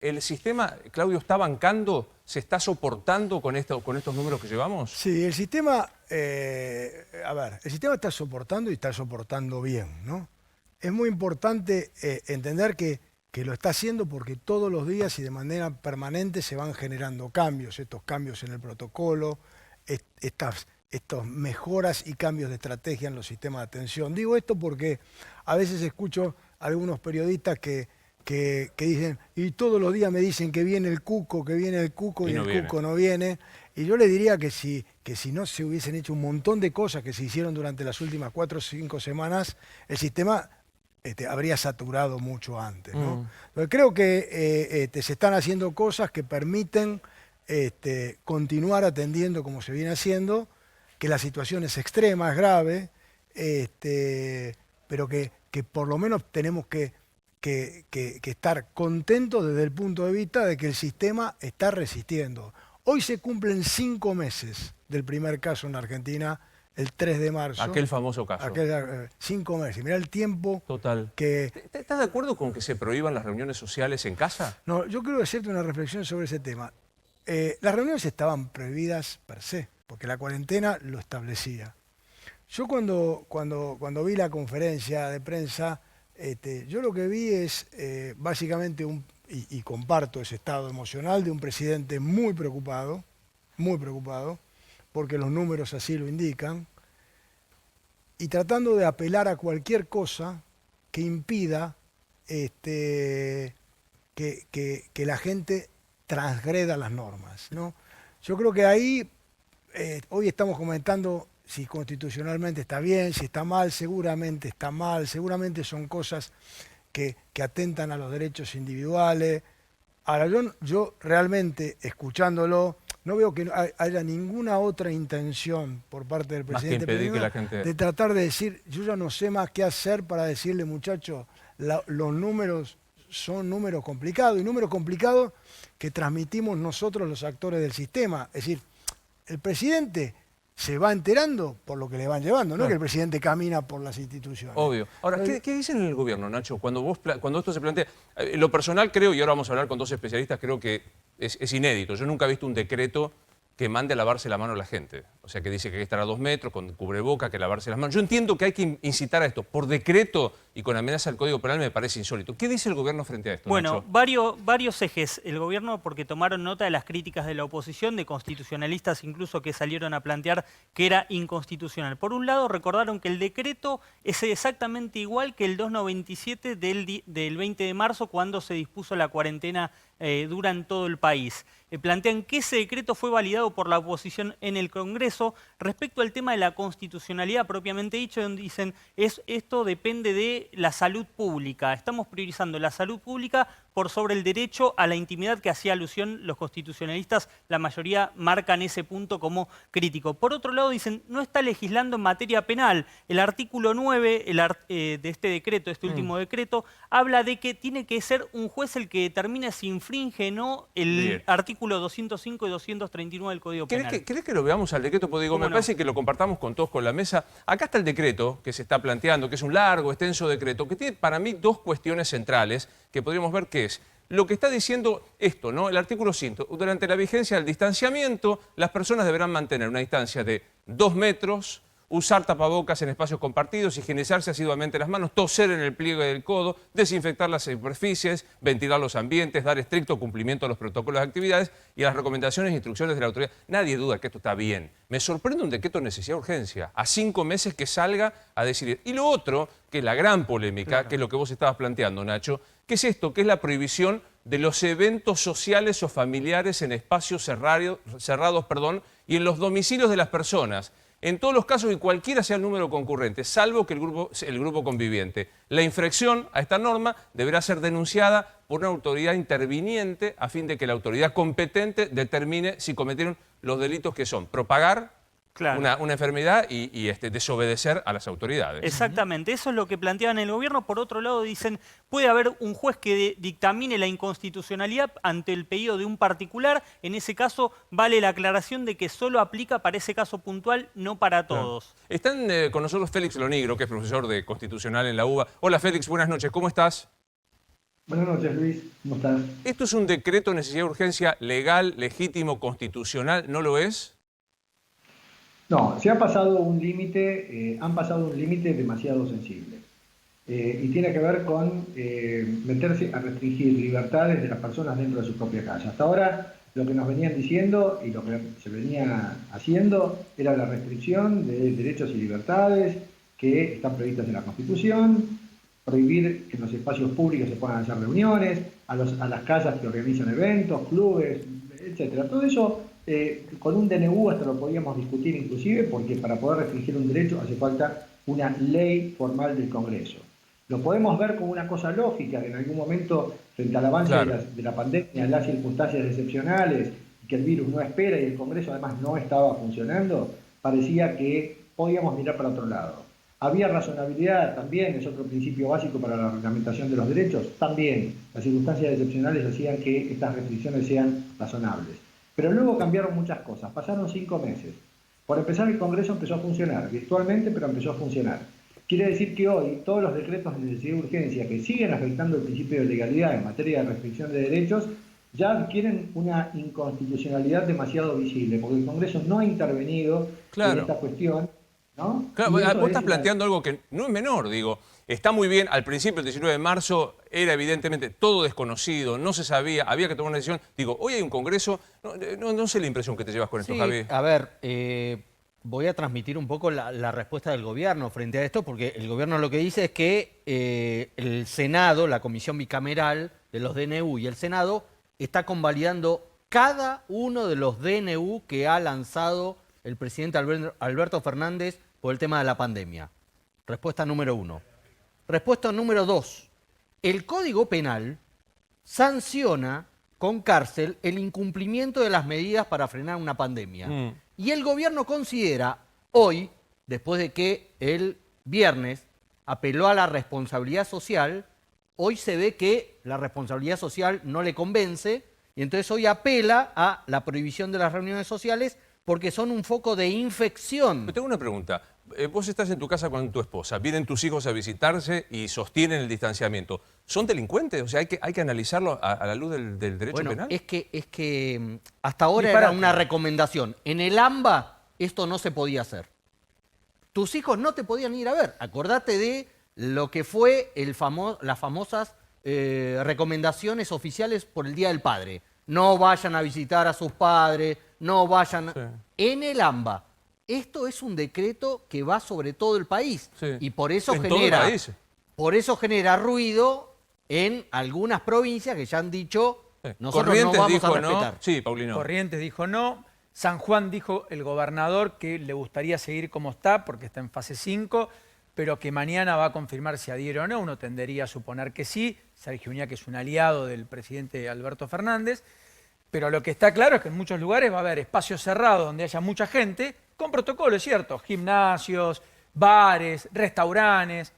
¿El sistema, Claudio, está bancando, se está soportando con estos números que llevamos? Sí, el sistema, el sistema está soportando y está soportando bien, ¿no? Es muy importante entender que lo está haciendo porque todos los días y de manera permanente se van generando cambios, estos cambios en el protocolo, estas mejoras y cambios de estrategia en los sistemas de atención. Digo esto porque a veces escucho a algunos periodistas que dicen, y todos los días me dicen que viene el cuco, que viene el cuco y no el viene. cuco no viene. Y yo le diría que si no se hubiesen hecho un montón de cosas que se hicieron durante las últimas 4 o 5 semanas, el sistema habría saturado mucho antes, ¿no? Entonces, creo que se están haciendo cosas que permiten continuar atendiendo como se viene haciendo, que la situación es extrema, es grave, pero que por lo menos tenemos que estar contentos desde el punto de vista de que el sistema está resistiendo. Hoy se cumplen 5 meses del primer caso en Argentina, el 3 de marzo. Aquel famoso caso. 5 meses. Mirá el tiempo Total. que... ¿Estás de acuerdo con que se prohíban las reuniones sociales en casa? No, yo quiero hacerte una reflexión sobre ese tema. Las reuniones estaban prohibidas per se, porque la cuarentena lo establecía. Yo cuando vi la conferencia de prensa, yo lo que vi es básicamente y comparto ese estado emocional de un presidente muy preocupado, porque los números así lo indican, y tratando de apelar a cualquier cosa que impida que la gente transgreda las normas, ¿no? Yo creo que ahí, hoy estamos comentando si constitucionalmente está bien, si está mal, seguramente está mal, seguramente son cosas que atentan a los derechos individuales. Ahora, yo realmente, escuchándolo, no veo que haya ninguna otra intención por parte del presidente Más que impedir que la gente... de tratar de decir, yo ya no sé más qué hacer para decirle, muchachos, los números son números complicados, y números complicados que transmitimos nosotros los actores del sistema. Es decir, el presidente se va enterando por lo que le van llevando, no que el presidente camina por las instituciones. Obvio. Ahora, ¿qué dicen en el gobierno, Nacho? Cuando esto se plantea, lo personal creo, y ahora vamos a hablar con 2 especialistas, creo que es inédito. Yo nunca he visto un decreto que mande a lavarse la mano a la gente. O sea, que dice que hay que estar a 2 metros, con cubreboca, que lavarse las manos. Yo entiendo que hay que incitar a esto. Por decreto y con amenaza al Código Penal me parece insólito. ¿Qué dice el gobierno frente a esto, Bueno, Nacho? varios ejes. El gobierno, porque tomaron nota de las críticas de la oposición, de constitucionalistas incluso que salieron a plantear que era inconstitucional. Por un lado, recordaron que el decreto es exactamente igual que el 297 del 20 de marzo, cuando se dispuso la cuarentena dura en todo el país. Plantean que ese decreto fue validado por la oposición en el Congreso. Respecto al tema de la constitucionalidad propiamente dicho, dicen esto depende de la salud pública. Estamos priorizando la salud pública por sobre el derecho a la intimidad que hacía alusión los constitucionalistas. La mayoría marcan ese punto como crítico. Por otro lado, dicen, no está legislando en materia penal. El artículo 9 de este decreto, este último decreto, habla de que tiene que ser un juez el que determine si infringe o no el artículo 205 y 239 del Código Penal. ¿Querés que lo veamos al decreto? Porque digo, me parece que lo compartamos con todos con la mesa. Acá está el decreto que se está planteando, que es un largo, extenso decreto, que tiene para mí 2 cuestiones centrales que podríamos ver que es lo que está diciendo esto, ¿no? El artículo 5. Durante la vigencia del distanciamiento, las personas deberán mantener una distancia de 2 metros, usar tapabocas en espacios compartidos, higienizarse asiduamente las manos, toser en el pliegue del codo, desinfectar las superficies, ventilar los ambientes, dar estricto cumplimiento a los protocolos de actividades y a las recomendaciones e instrucciones de la autoridad. Nadie duda que esto está bien. Me sorprende un decreto de necesidad de urgencia, a 5 meses que salga a decidir. Y lo otro, que es la gran polémica, que es lo que vos estabas planteando, Nacho, que es esto, que es la prohibición de los eventos sociales o familiares en espacios cerrados, y en los domicilios de las personas. En todos los casos, y cualquiera sea el número concurrente, salvo que el grupo conviviente. La infracción a esta norma deberá ser denunciada por una autoridad interviniente a fin de que la autoridad competente determine si cometieron los delitos que son propagar una enfermedad y desobedecer a las autoridades. Exactamente, eso es lo que planteaban el gobierno. Por otro lado, dicen, puede haber un juez que dictamine la inconstitucionalidad ante el pedido de un particular. En ese caso, vale la aclaración de que solo aplica para ese caso puntual, no para todos. Están con nosotros Félix Lonigro, que es profesor de Constitucional en la UBA. Hola Félix, buenas noches, ¿cómo estás? Buenas noches, Luis. ¿Cómo estás? ¿Esto es un decreto de necesidad de urgencia legal, legítimo, constitucional? ¿No lo es? No, se ha pasado un límite, han pasado un límite demasiado sensible. Y tiene que ver con meterse a restringir libertades de las personas dentro de su propia casa. Hasta ahora lo que nos venían diciendo y lo que se venía haciendo era la restricción de derechos y libertades que están previstas en la Constitución, prohibir que en los espacios públicos se puedan hacer reuniones, a las casas que organizan eventos, clubes, etcétera. Todo eso con un DNU hasta lo podíamos discutir inclusive, porque para poder restringir un derecho hace falta una ley formal del Congreso. Lo podemos ver como una cosa lógica, que en algún momento, frente al avance de la pandemia, las circunstancias excepcionales, que el virus no espera y el Congreso además no estaba funcionando, parecía que podíamos mirar para otro lado. Había razonabilidad también, es otro principio básico para la reglamentación de los derechos, también las circunstancias excepcionales hacían que estas restricciones sean razonables. Pero luego cambiaron muchas cosas, pasaron 5 meses. Por empezar, el Congreso empezó a funcionar, virtualmente, pero empezó a funcionar. Quiere decir que hoy todos los decretos de necesidad de urgencia que siguen afectando el principio de legalidad en materia de restricción de derechos ya adquieren una inconstitucionalidad demasiado visible, porque el Congreso no ha intervenido en esta cuestión, ¿no? Claro, vos estás planteando algo que no es menor, digo. Está muy bien, al principio, el 19 de marzo, era evidentemente todo desconocido, no se sabía, había que tomar una decisión. Digo, hoy hay un Congreso, no sé la impresión que te llevas con esto, Javi. A ver, voy a transmitir un poco la respuesta del gobierno frente a esto, porque el gobierno lo que dice es que el Senado, la comisión bicameral de los DNU y el Senado, está convalidando cada uno de los DNU que ha lanzado el presidente Alberto Fernández por el tema de la pandemia. Respuesta número 1. Respuesta número 2. El Código Penal sanciona con cárcel el incumplimiento de las medidas para frenar una pandemia. Y el gobierno considera hoy, después de que el viernes apeló a la responsabilidad social, hoy se ve que la responsabilidad social no le convence y entonces hoy apela a la prohibición de las reuniones sociales porque son un foco de infección. Pero tengo una pregunta. Vos estás en tu casa con tu esposa, vienen tus hijos a visitarse y sostienen el distanciamiento. ¿Son delincuentes? O sea, hay que analizarlo a la luz del derecho penal. Es que hasta ahora era una recomendación. En el AMBA esto no se podía hacer. Tus hijos no te podían ir a ver. Acordate de lo que fue las famosas recomendaciones oficiales por el Día del Padre. No vayan a visitar a sus padres, no vayan... Sí. En el AMBA. Esto es un decreto que va sobre todo el país. Sí. Y por eso genera ruido en algunas provincias que ya han dicho, nosotros no vamos a respetar. No. Sí, Paulino. Corrientes dijo no. San Juan dijo el gobernador que le gustaría seguir como está porque está en fase 5, pero que mañana va a confirmar si adhiere o no. Uno tendería a suponer que sí. Sergio Uñac es un aliado del presidente Alberto Fernández. Pero lo que está claro es que en muchos lugares va a haber espacios cerrados donde haya mucha gente, con protocolo, es cierto, gimnasios, bares, restaurantes,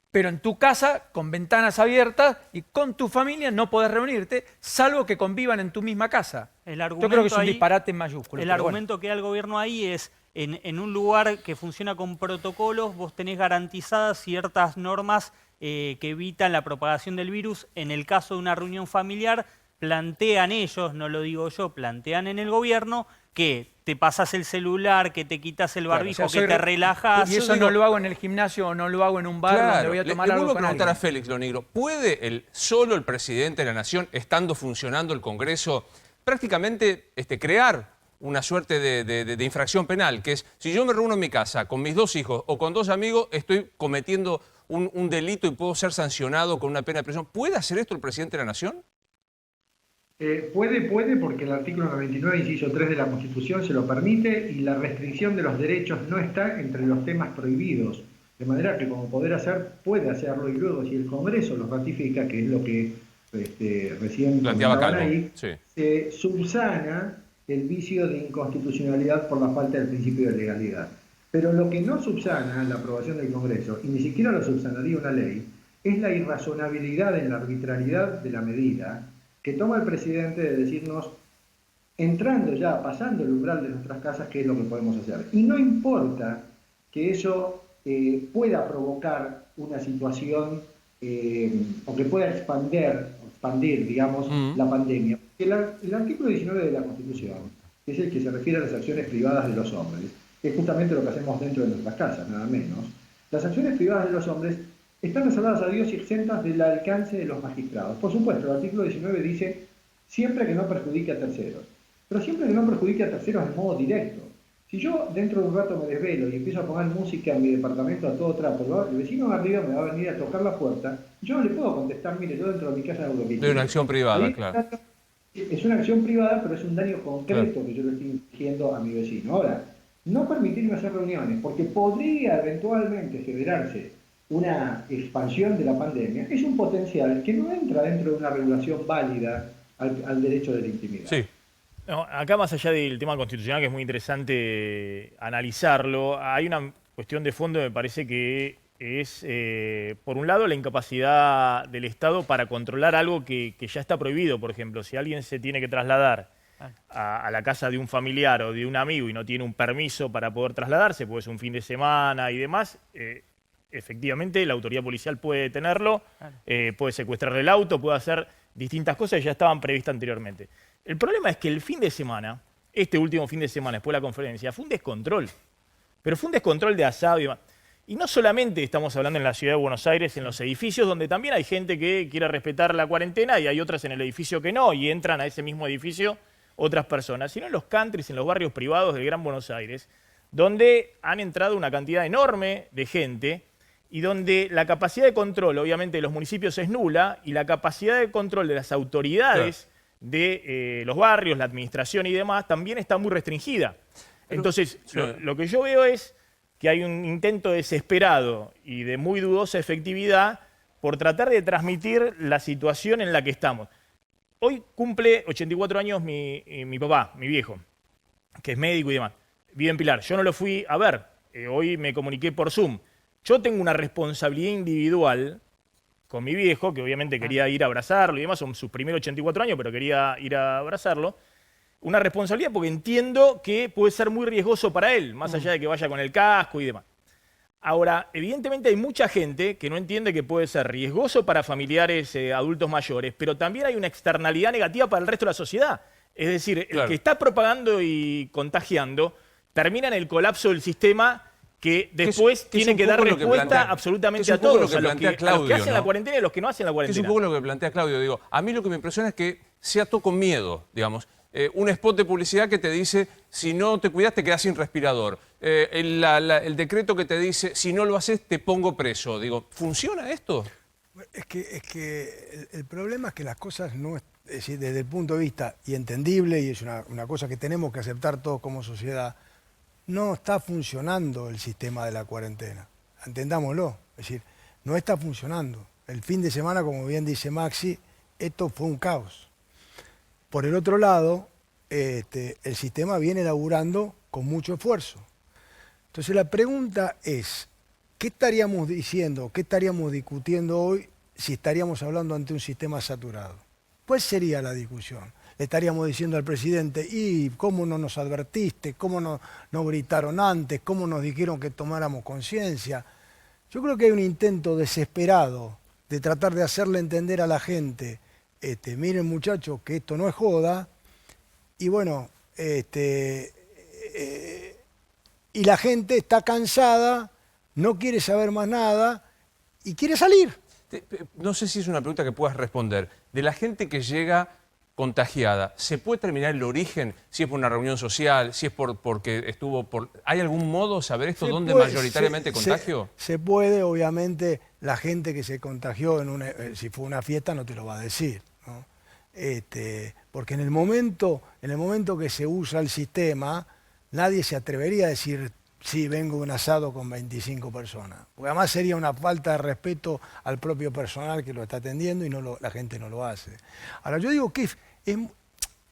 pero en tu casa, con ventanas abiertas y con tu familia no podés reunirte, salvo que convivan en tu misma casa. Yo creo que es un disparate mayúsculo. El argumento que da el gobierno ahí es, en un lugar que funciona con protocolos, vos tenés garantizadas ciertas normas que evitan la propagación del virus. En el caso de una reunión familiar, plantean ellos, no lo digo yo, plantean en el gobierno que te pasas el celular, que te quitas el barbijo, claro, o sea, que te relajas. Y eso no lo hago en el gimnasio o no lo hago en un bar, claro, donde voy a tomar algo con alguien. Le vuelvo a preguntar a Félix Lo Negro, ¿puede solo el presidente de la Nación, estando funcionando el Congreso, prácticamente crear una suerte de infracción penal? Que es, si yo me reúno en mi casa con mis 2 hijos o con 2 amigos, estoy cometiendo un delito y puedo ser sancionado con una pena de prisión. ¿Puede hacer esto el presidente de la Nación? Puede, porque el artículo 99, inciso 3 de la Constitución se lo permite y la restricción de los derechos no está entre los temas prohibidos. De manera que como poder hacer, puede hacerlo y luego si el Congreso lo ratifica, que es lo que recién planteaba Calvo, ahí, sí, se subsana el vicio de inconstitucionalidad por la falta del principio de legalidad. Pero lo que no subsana la aprobación del Congreso, y ni siquiera lo subsanaría una ley, es la irrazonabilidad en la arbitrariedad de la medida que toma el presidente de decirnos, entrando ya, pasando el umbral de nuestras casas, qué es lo que podemos hacer. Y no importa que eso pueda provocar una situación o que pueda expander expandir, digamos, la pandemia. El artículo 19 de la Constitución, que es el que se refiere a las acciones privadas de los hombres, que es justamente lo que hacemos dentro de nuestras casas, nada menos. Las acciones privadas de los hombres están reservadas a Dios y exentas del alcance de los magistrados. Por supuesto, el artículo 19 dice siempre que no perjudique a terceros, pero siempre que no perjudique a terceros de modo directo. Si yo dentro de un rato me desvelo y empiezo a poner música en mi departamento a todo trapo, el vecino de arriba me va a venir a tocar la puerta, yo no le puedo contestar, mire, yo dentro de mi casa hago lo que quiero. De una acción privada, Ahí, claro. Es una acción privada, pero es un daño concreto que yo le estoy infligiendo a mi vecino. Ahora, no permitirme hacer reuniones, porque podría eventualmente generarse una expansión de la pandemia, es un potencial que no entra dentro de una regulación válida al derecho de la intimidad. Sí. No, acá más allá del tema constitucional, que es muy interesante analizarlo, hay una cuestión de fondo, me parece que es, por un lado, la incapacidad del Estado para controlar algo que ya está prohibido. Por ejemplo, si alguien se tiene que trasladar a la casa de un familiar o de un amigo y no tiene un permiso para poder trasladarse, pues un fin de semana y demás, efectivamente la autoridad policial puede detenerlo, puede secuestrarle el auto, puede hacer distintas cosas que ya estaban previstas anteriormente. El problema es que el fin de semana, este último fin de semana después de la conferencia, fue un descontrol. Pero fue un descontrol de asado y demás. Y no solamente estamos hablando en la ciudad de Buenos Aires, en los edificios, donde también hay gente que quiere respetar la cuarentena y hay otras en el edificio que no, y entran a ese mismo edificio otras personas, sino en los countries, en los barrios privados del Gran Buenos Aires, donde han entrado una cantidad enorme de gente y donde la capacidad de control, obviamente, de los municipios es nula y la capacidad de control de las autoridades de los barrios, la administración y demás, también está muy restringida. Entonces, lo que yo veo es que hay un intento desesperado y de muy dudosa efectividad por tratar de transmitir la situación en la que estamos. Hoy cumple 84 años mi papá, mi viejo, que es médico y demás. Vive en Pilar. Yo no lo fui a ver. Hoy me comuniqué por Zoom. Yo tengo una responsabilidad individual con mi viejo, que obviamente quería ir a abrazarlo y demás, son sus primeros 84 años, pero quería ir a abrazarlo. Una responsabilidad porque entiendo que puede ser muy riesgoso para él, más allá de que vaya con el casco y demás. Ahora, evidentemente hay mucha gente que no entiende que puede ser riesgoso para familiares adultos mayores, pero también hay una externalidad negativa para el resto de la sociedad. Es decir, el que está propagando y contagiando termina en el colapso del sistema que después tiene que dar respuesta absolutamente a todos, a los que hacen la cuarentena y a los que no hacen la cuarentena. Es un poco lo que plantea Claudio. Digo, a mí lo que me impresiona es que sea todo con miedo, digamos. Un spot de publicidad que te dice, si no te cuidas te quedas sin respirador. El decreto que te dice, si no lo haces te pongo preso. Digo, ¿funciona esto? Es que el problema es que las cosas no... Es decir, desde el punto de vista, y entendible, y es una cosa que tenemos que aceptar todos como sociedad, no está funcionando el sistema de la cuarentena. Entendámoslo. Es decir, no está funcionando. El fin de semana, como bien dice Maxi, esto fue un caos. Por el otro lado, el sistema viene laburando con mucho esfuerzo. Entonces la pregunta es, ¿qué estaríamos diciendo, qué estaríamos discutiendo hoy si estaríamos hablando ante un sistema saturado? ¿Cuál sería la discusión? Le estaríamos diciendo al presidente, ¿y cómo no nos advertiste? ¿Cómo no gritaron antes? ¿Cómo nos dijeron que tomáramos conciencia? Yo creo que hay un intento desesperado de tratar de hacerle entender a la gente, miren muchachos, que esto no es joda, y bueno, y la gente está cansada, no quiere saber más nada y quiere salir. No sé si es una pregunta que puedas responder. De la gente que llega contagiada, ¿se puede terminar el origen? Si es por una reunión social, si es porque estuvo por... ¿Hay algún modo de saber esto? ¿Dónde mayoritariamente contagio? Se puede, obviamente, la gente que se contagió si fue una fiesta no te lo va a decir, ¿no? Porque en el momento que se usa el sistema, nadie se atrevería a decir, sí, vengo de un asado con 25 personas. Porque además sería una falta de respeto al propio personal que lo está atendiendo y la gente no lo hace. Ahora, yo digo que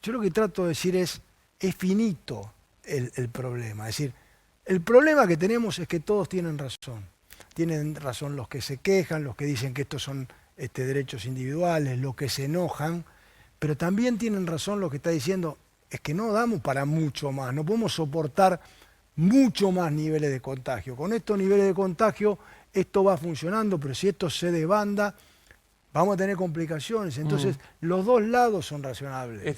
yo lo que trato de decir es finito el problema. Es decir, el problema que tenemos es que todos tienen razón. Tienen razón los que se quejan, los que dicen que estos son derechos individuales, los que se enojan, pero también tienen razón los que están diciendo, es que no damos para mucho más, no podemos soportar mucho más niveles de contagio. Con estos niveles de contagio esto va funcionando, pero si esto se desbanda, vamos a tener complicaciones. Entonces, los dos lados son razonables.